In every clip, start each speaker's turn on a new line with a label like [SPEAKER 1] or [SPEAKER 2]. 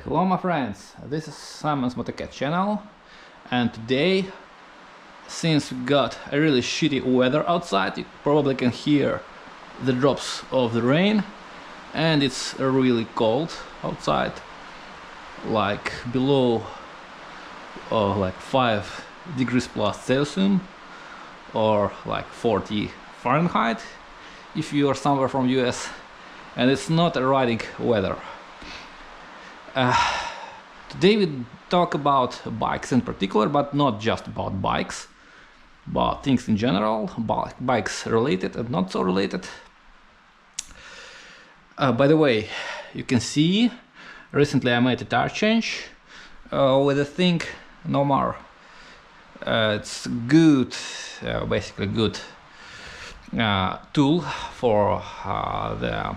[SPEAKER 1] Hello my friends, this is Simon's Motocat channel, and today, since we got a really shitty weather outside, you probably can hear the drops of the rain, and it's really cold outside, like below like 5 degrees plus Celsius or like 40 Fahrenheit if you are somewhere from US, and it's not a riding weather. Today we talk about bikes in particular, but not just about bikes, but things in general, bikes related and not so related. By the way, you can see recently I made a tire change with a thing no more. It's good, basically good tool for the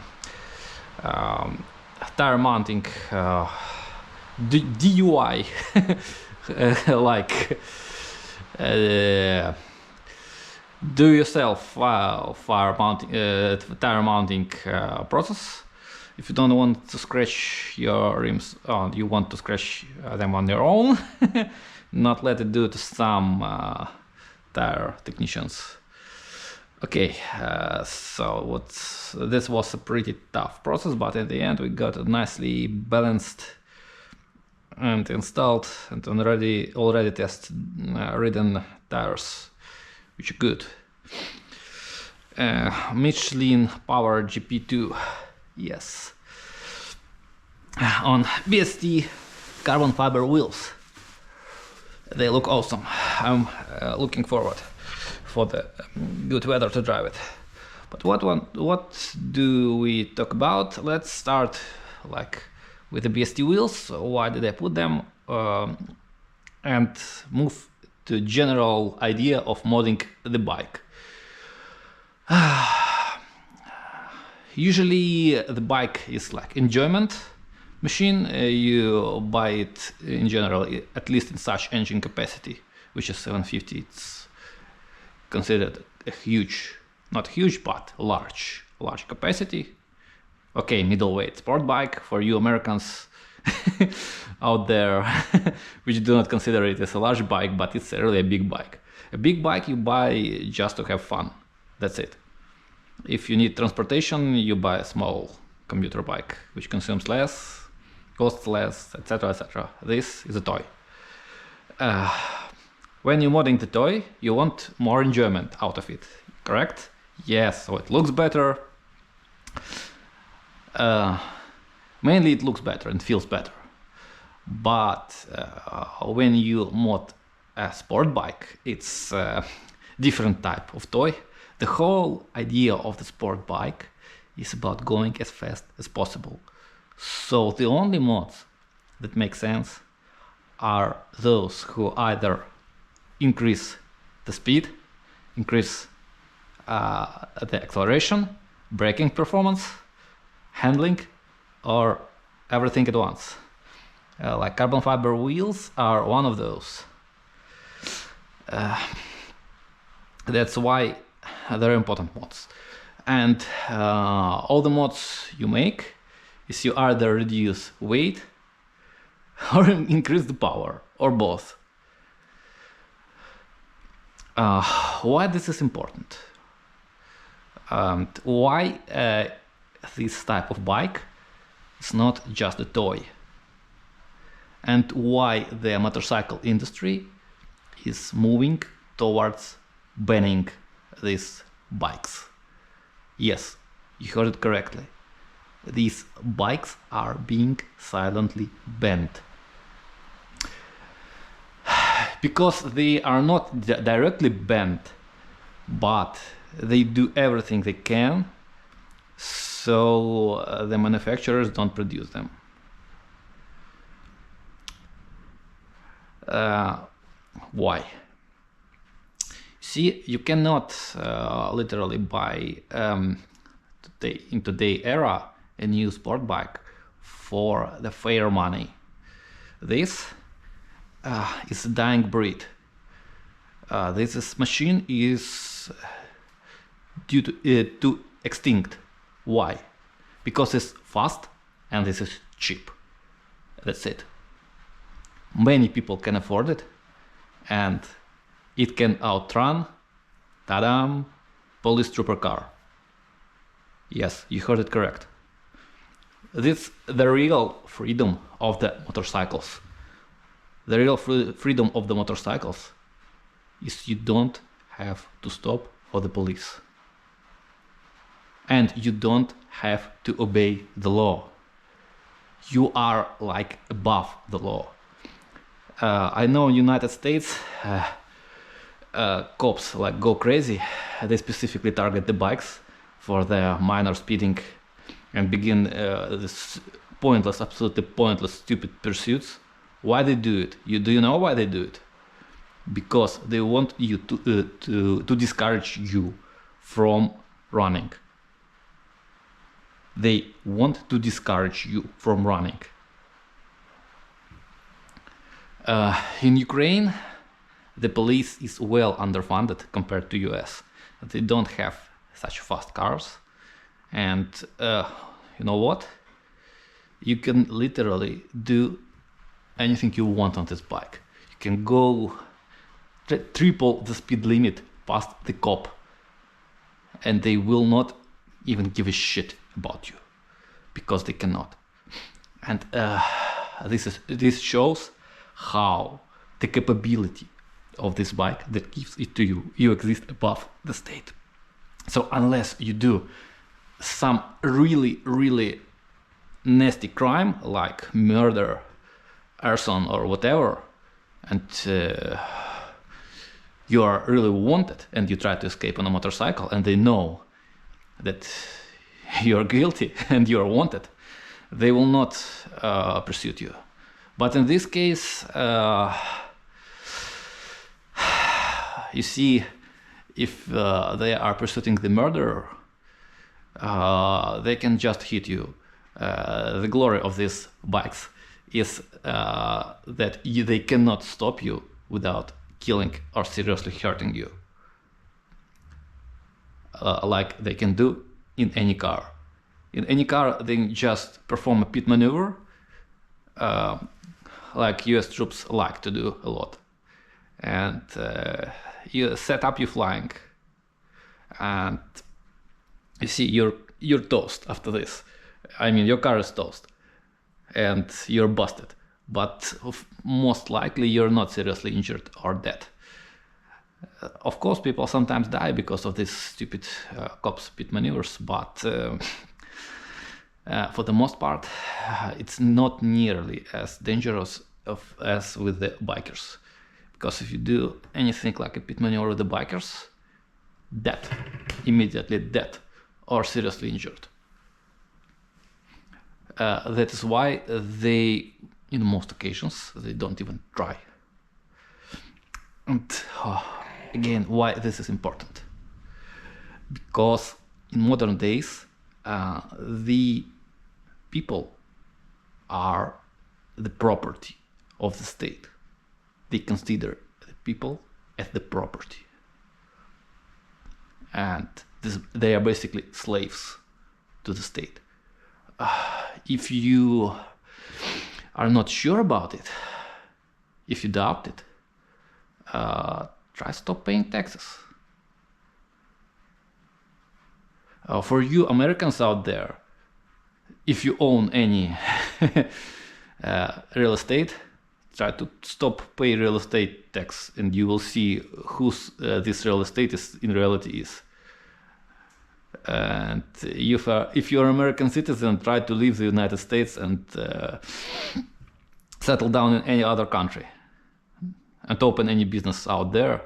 [SPEAKER 1] tire mounting DUI like do-yourself tire mounting process. If you don't want to scratch your rims, you want to scratch them on your own, not let it do to some tire technicians. Okay, so this was a pretty tough process, but in the end we got a nicely balanced and installed and already tested ridden tires, which are good. Michelin Power GP2, yes, on BST carbon fiber wheels. They look awesome. I'm looking forward for the good weather to drive it. But what do we talk about? Let's start like with the BST wheels. Why did I put them? And move to general idea of modding the bike. Usually the bike is like enjoyment machine. You buy it in general, at least in such engine capacity, which is 750. It's considered a huge, not huge, but large capacity. Okay, middleweight sport bike for you Americans out there, which do not consider it as a large bike, but it's really a big bike. A big bike you buy just to have fun. That's it. If you need transportation, you buy a small commuter bike, which consumes less, costs less, etc., etc. This is a toy. When you're modding the toy, you want more enjoyment out of it, correct? Yes, so it looks better. Mainly it looks better and feels better. But when you mod a sport bike, it's a different type of toy. The whole idea of the sport bike is about going as fast as possible. So the only mods that make sense are those who either increase the speed, increase the acceleration, braking performance, handling, or everything at once. Like carbon fiber wheels are one of those. That's why they're important mods. And all the mods you make is you either reduce weight or increase the power, or both. Why this is important? Why this type of bike is not just a toy? And why the motorcycle industry is moving towards banning these bikes? Yes, you heard it correctly. These bikes are being silently banned. Because they are not directly banned, but they do everything they can so the manufacturers don't produce them. Why? See, you cannot literally buy in today's era a new sport bike for the fair money. This is a dying breed. This machine is due to extinct. Why? Because it's fast and this is cheap. That's it. Many people can afford it, and it can outrun, ta-dam, police trooper car. Yes, you heard it correct. This the real freedom of the motorcycles. The real freedom of the motorcycles is you don't have to stop for the police. And you don't have to obey the law. You are like above the law. I know in United States cops like go crazy. They specifically target the bikes for their minor speeding and begin this pointless, absolutely pointless, stupid pursuits. Why they do it? Do you know why they do it? Because they want you to discourage you from running. They want to discourage you from running. In Ukraine, the police is well underfunded compared to US. They don't have such fast cars. And you know what? You can literally do anything you want on this bike. You can go triple the speed limit past the cop, and they will not even give a shit about you, because they cannot. And this shows how the capability of this bike that gives it to you, you exist above the state. So unless you do some really, really nasty crime like murder, arson or whatever, and you are really wanted and you try to escape on a motorcycle and they know that you're guilty and you're wanted, they will not pursue you. But in this case, you see, if they are pursuing the murderer, they can just hit you. The glory of these bikes is that they cannot stop you without killing or seriously hurting you, like they can do in any car. In any car, they just perform a pit maneuver, like US troops like to do a lot. And you set up your flying, and you see you're toast after this. I mean, your car is toast, and you're busted. But most likely you're not seriously injured or dead. Of course, people sometimes die because of these stupid cops pit maneuvers, but for the most part, it's not nearly as dangerous as with the bikers. Because if you do anything like a pit maneuver with the bikers, dead, immediately dead, or seriously injured. That is why they, in most occasions, they don't even try. And again, why this is important? Because in modern days, the people are the property of the state. They consider the people as the property. And they are basically slaves to the state. If you are not sure about it, if you doubt it, try stop paying taxes. For you Americans out there, if you own any real estate, try to stop pay real estate tax, and you will see whose this real estate is in reality is. And if you're an American citizen, try to leave the United States and settle down in any other country and open any business out there.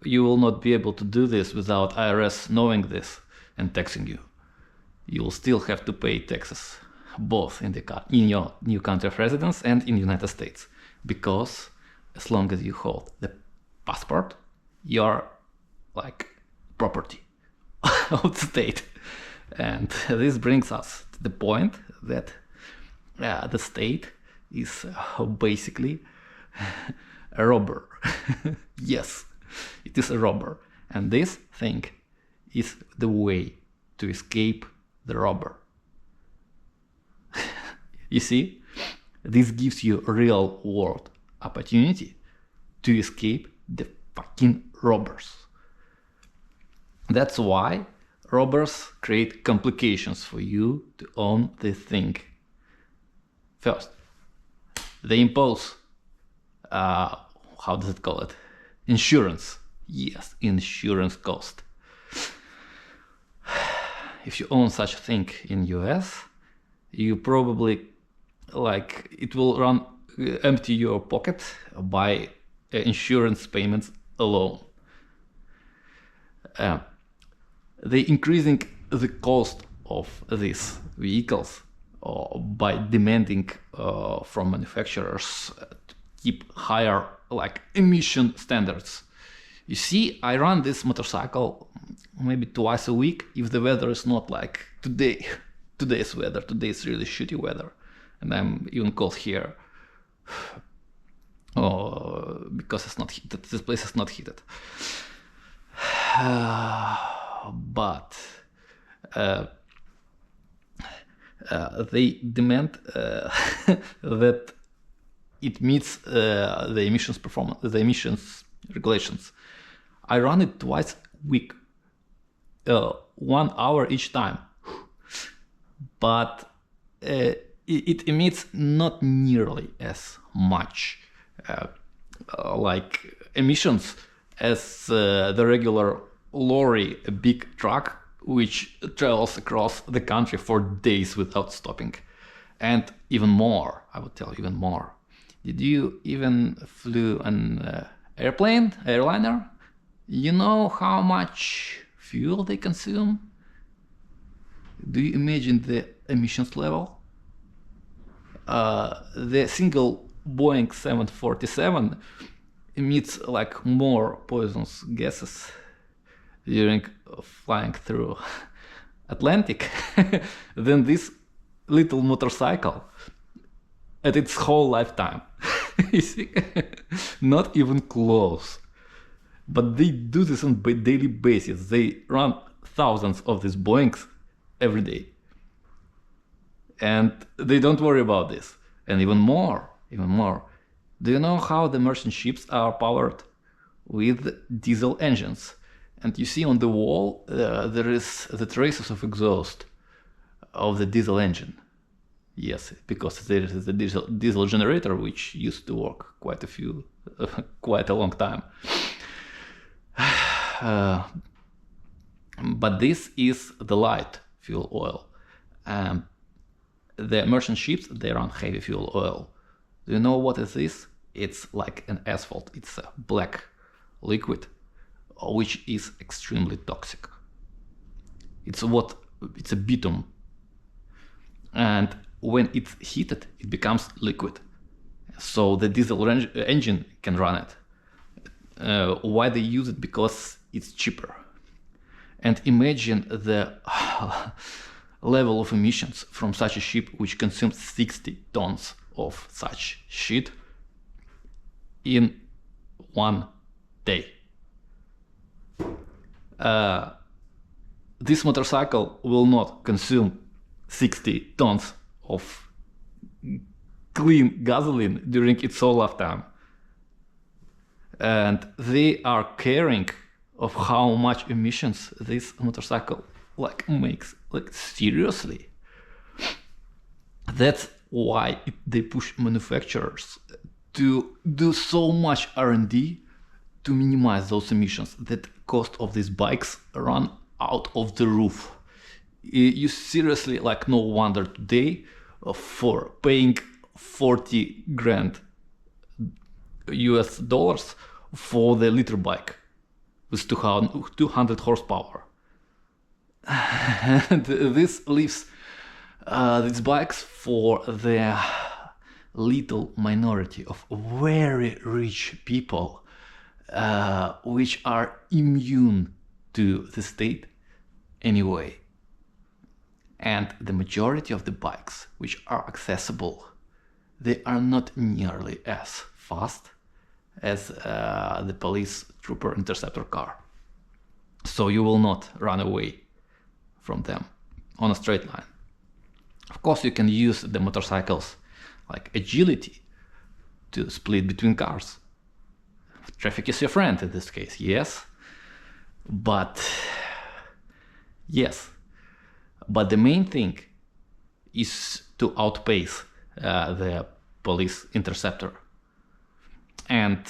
[SPEAKER 1] You will not be able to do this without IRS knowing this and taxing you. You will still have to pay taxes, both in your new country of residence and in the United States, because as long as you hold the passport, you're like property of the state. And this brings us to the point that the state is basically a robber. Yes, it is a robber, and this thing is the way to escape the robber. You see, this gives you a real world opportunity to escape the fucking robbers. That's why robbers create complications for you to own this thing. First, they impose, how does it call it? Insurance. Yes, insurance cost. If you own such a thing in US, you probably it will run empty your pocket by insurance payments alone. They increasing the cost of these vehicles by demanding from manufacturers to keep higher emission standards. You see, I run this motorcycle maybe twice a week if the weather is not like today's weather. Today's really shitty weather, and I'm even cold here because it's not heated. This place is not heated. But they demand that it meets the emissions regulations. I run it twice a week, 1 hour each time, but it emits not nearly as much emissions as the regular lorry, a big truck which travels across the country for days without stopping. And even more, I would tell you even more. Did you even flew an airliner? You know how much fuel they consume? Do you imagine the emissions level? The single Boeing 747 emits more poisonous gases during flying through Atlantic than this little motorcycle at its whole lifetime. You see? Not even close. But they do this on a daily basis. They run thousands of these Boeings every day. And they don't worry about this. And even more. Do you know how the merchant ships are powered? With diesel engines. And you see on the wall, there is the traces of exhaust of the diesel engine. Yes, because there is a diesel generator which used to work quite a long time. But this is the light fuel oil. The merchant ships, they run heavy fuel oil. Do you know what is this? It's like an asphalt. It's a black liquid which is extremely toxic. It's a bitumen. And when it's heated, it becomes liquid. So the diesel engine can run it. Why they use it? Because it's cheaper. And imagine the level of emissions from such a ship which consumes 60 tons of such shit in 1 day. This motorcycle will not consume 60 tons of clean gasoline during its whole lifetime. And they are caring of how much emissions this motorcycle makes. Seriously. That's why they push manufacturers to do so much R&D to minimize those emissions. That cost of these bikes run out of the roof. You seriously, no wonder today for paying 40 grand US dollars for the liter bike with 200 horsepower. And this leaves these bikes for the little minority of very rich people which are immune to the state anyway. And the majority of the bikes which are accessible, they are not nearly as fast as the police trooper interceptor car. So you will not run away from them on a straight line. Of course, you can use the motorcycles like agility to split between cars. Traffic is your friend in this case, yes. But the main thing is to outpace the police interceptor. And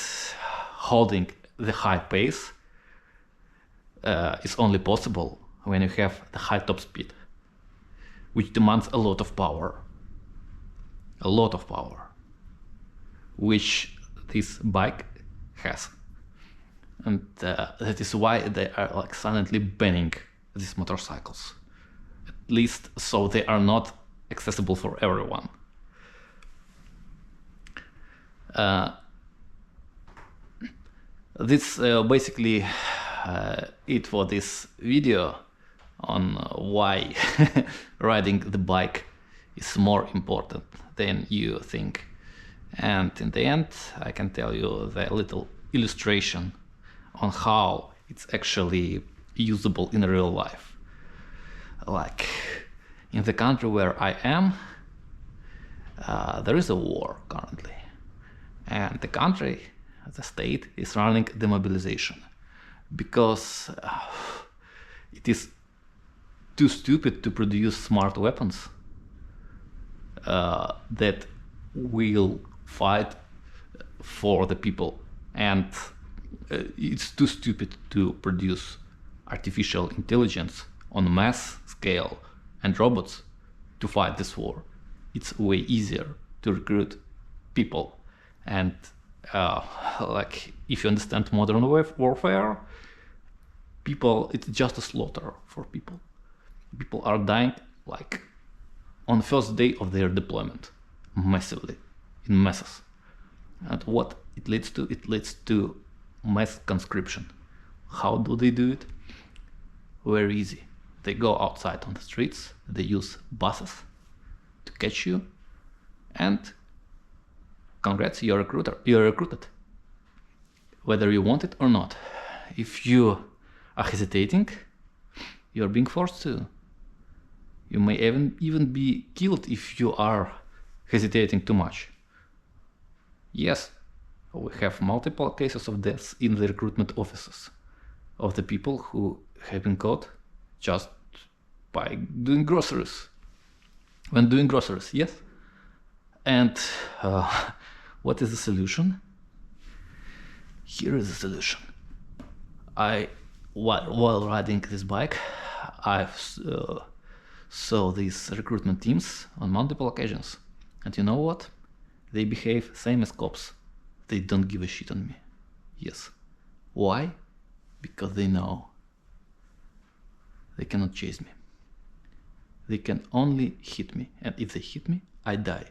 [SPEAKER 1] holding the high pace is only possible when you have the high top speed, which demands a lot of power, which this bike has. And that is why they are like silently banning these motorcycles, at least so they are not accessible for everyone. This basically it for this video on why riding the bike is more important than you think. And in the end, I can tell you the little illustration on how it's actually usable in real life. Like in the country where I am, there is a war currently, and the country, the state, is running demobilization because it is too stupid to produce smart weapons that will fight for the people, and it's too stupid to produce artificial intelligence on mass scale and robots to fight this war. It's way easier to recruit people, and like if you understand modern warfare, people, it's just a slaughter for people. People are dying like on the first day of their deployment, massively, in masses. And what it leads to? It leads to mass conscription. How do they do it? Very easy. They go outside on the streets, they use buses to catch you, and congrats, you're recruited. Whether you want it or not. If you are hesitating, you're being forced to. You may even be killed if you are hesitating too much. Yes, we have multiple cases of deaths in the recruitment offices of the people who have been caught just by doing groceries. When doing groceries, yes. And what is the solution? Here is the solution. While riding this bike, I've saw these recruitment teams on multiple occasions. And you know what? They behave same as cops. They don't give a shit on me. Yes. Why? Because they know they cannot chase me. They can only hit me, and if they hit me, I die.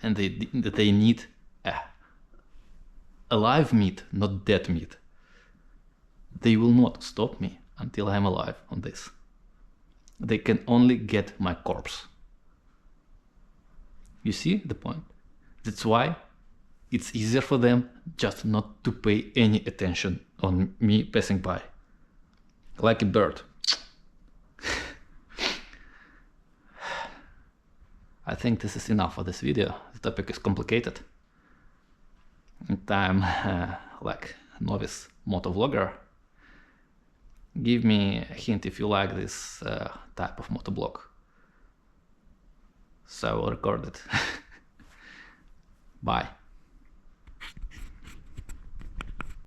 [SPEAKER 1] And they need alive meat, not dead meat. They will not stop me until I'm alive on this. They can only get my corpse. You see the point? That's why it's easier for them just not to pay any attention on me passing by. Like a bird. I think this is enough for this video. The topic is complicated. And I'm like novice motovlogger. Give me a hint if you like this type of motovlog. So I will record it. Bye.